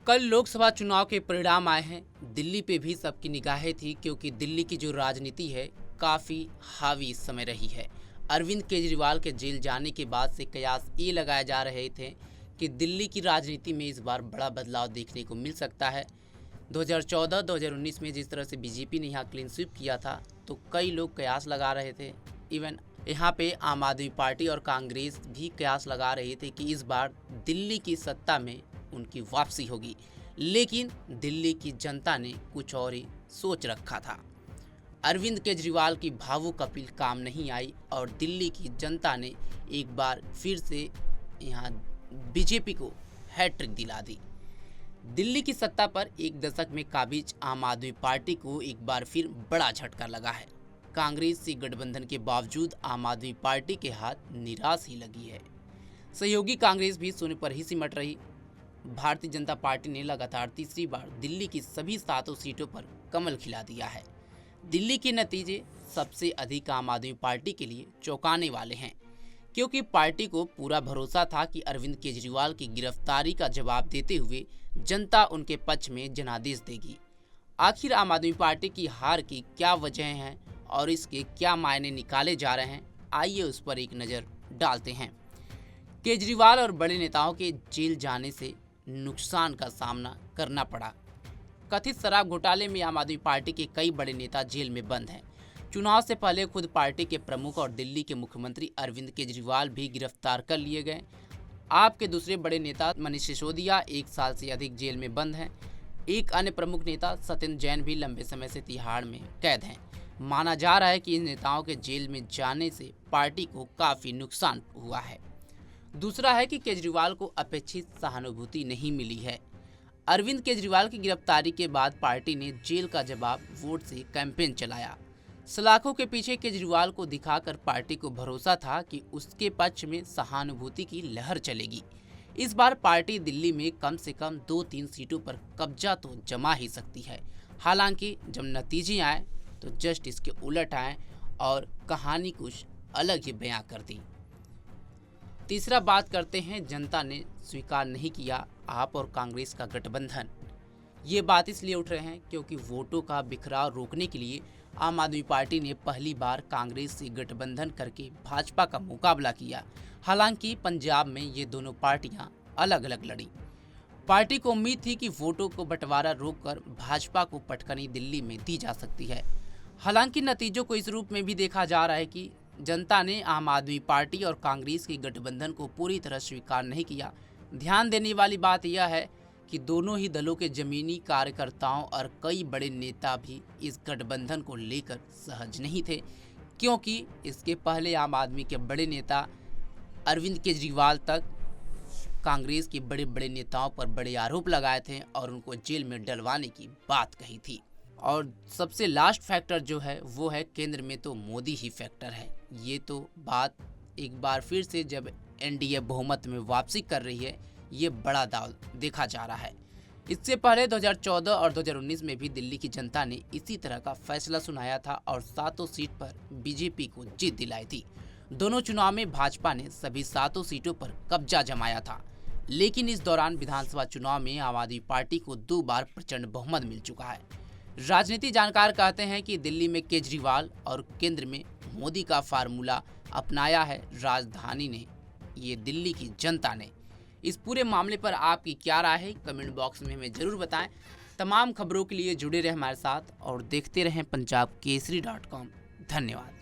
कल लोकसभा चुनाव के परिणाम आए हैं। दिल्ली पे भी सबकी निगाहें थी क्योंकि दिल्ली की जो राजनीति है काफ़ी हावी इस समय रही है। अरविंद केजरीवाल के जेल जाने के बाद से कयास ये लगाए जा रहे थे कि दिल्ली की राजनीति में इस बार बड़ा बदलाव देखने को मिल सकता है। 2014-2019 में जिस तरह से बीजेपी ने यहाँ क्लीन स्वीप किया था तो कई लोग कयास लगा रहे थे। इवन यहाँ पे आम आदमी पार्टी और कांग्रेस भी कयास लगा रहे थे कि इस बार दिल्ली की सत्ता में उनकी वापसी होगी, लेकिन दिल्ली की जनता ने कुछ और ही सोच रखा था। अरविंद केजरीवाल की भावुक अपील काम नहीं आई और दिल्ली की जनता ने एक बार फिर से यहाँ बीजेपी को हैट्रिक दिला दी। दिल्ली की सत्ता पर एक दशक में काबिज आम आदमी पार्टी को एक बार फिर बड़ा झटका लगा है। कांग्रेस से गठबंधन के बावजूद आम आदमी पार्टी के हाथ निराश ही लगी है। सहयोगी कांग्रेस भी शून्य पर ही सिमट रही। भारतीय जनता पार्टी ने लगातार तीसरी बार दिल्ली की सभी 7 सीटों पर कमल खिला दिया है। दिल्ली के नतीजे सबसे अधिक आम आदमी पार्टी के लिए चौंकाने वाले हैं, क्योंकि पार्टी को पूरा भरोसा था कि अरविंद केजरीवाल की गिरफ्तारी का जवाब देते हुए जनता उनके पक्ष में जनादेश देगी। आखिर आम आदमी पार्टी की हार की क्या वजह है और इसके क्या मायने निकाले जा रहे हैं, आइए उस पर एक नज़र डालते हैं। केजरीवाल और बड़े नेताओं के जेल जाने से नुकसान का सामना करना पड़ा। कथित शराब घोटाले में आम आदमी पार्टी के कई बड़े नेता जेल में बंद हैं। चुनाव से पहले खुद पार्टी के प्रमुख और दिल्ली के मुख्यमंत्री अरविंद केजरीवाल भी गिरफ्तार कर लिए गए। आपके दूसरे बड़े नेता मनीष सिसोदिया 1 साल से अधिक जेल में बंद हैं। एक अन्य प्रमुख नेता सत्येंद्र जैन भी लंबे समय से तिहाड़ में कैद हैं। माना जा रहा है कि इन नेताओं के जेल में जाने से पार्टी को काफ़ी नुकसान हुआ है। दूसरा है कि केजरीवाल को अपेक्षित सहानुभूति नहीं मिली है। अरविंद केजरीवाल की गिरफ्तारी के बाद पार्टी ने जेल का जवाब वोट से कैंपेन चलाया। सलाखों के पीछे केजरीवाल को दिखाकर पार्टी को भरोसा था कि उसके पक्ष में सहानुभूति की लहर चलेगी। इस बार पार्टी दिल्ली में कम से कम 2-3 सीटों पर कब्जा तो जमा ही सकती है। हालांकि जब नतीजे आए तो जस्ट इसके उलट आए और कहानी कुछ अलग ही बयां कर दी। तीसरा बात करते हैं, जनता ने स्वीकार नहीं किया आप और कांग्रेस का गठबंधन। ये बात इसलिए उठ रहे हैं क्योंकि वोटों का बिखराव रोकने के लिए आम आदमी पार्टी ने पहली बार कांग्रेस से गठबंधन करके भाजपा का मुकाबला किया। हालांकि पंजाब में ये दोनों पार्टियां अलग अलग लड़ी। पार्टी को उम्मीद थी कि वोटों को बंटवारा रोककर भाजपा को पटकनी दिल्ली में दी जा सकती है। हालांकि नतीजों को इस रूप में भी देखा जा रहा है कि जनता ने आम आदमी पार्टी और कांग्रेस के गठबंधन को पूरी तरह स्वीकार नहीं किया। ध्यान देने वाली बात यह है कि दोनों ही दलों के जमीनी कार्यकर्ताओं और कई बड़े नेता भी इस गठबंधन को लेकर सहज नहीं थे, क्योंकि इसके पहले आम आदमी के बड़े नेता अरविंद केजरीवाल तक कांग्रेस के बड़े बड़े नेताओं पर बड़े आरोप लगाए थे और उनको जेल में डलवाने की बात कही थी। और सबसे लास्ट फैक्टर जो है वो है केंद्र में तो मोदी ही फैक्टर है। ये तो बात एक बार फिर से जब एनडीए बहुमत में वापसी कर रही है, ये बड़ा दाव देखा जा रहा है। इससे पहले 2014 और 2019 में भी दिल्ली की जनता ने इसी तरह का फैसला सुनाया था और 7 सीट पर बीजेपी को जीत दिलाई थी। दोनों चुनाव में भाजपा ने सभी 7 सीटों पर कब्जा जमाया था, लेकिन इस दौरान विधानसभा चुनाव में आम आदमी पार्टी को 2 बार प्रचंड बहुमत मिल चुका है। राजनीति जानकार कहते हैं कि दिल्ली में केजरीवाल और केंद्र में मोदी का फार्मूला अपनाया है राजधानी ने, ये दिल्ली की जनता ने। इस पूरे मामले पर आपकी क्या राय है, कमेंट बॉक्स में हमें ज़रूर बताएं। तमाम खबरों के लिए जुड़े रहें हमारे साथ और देखते रहें पंजाबकेसरी.com। धन्यवाद।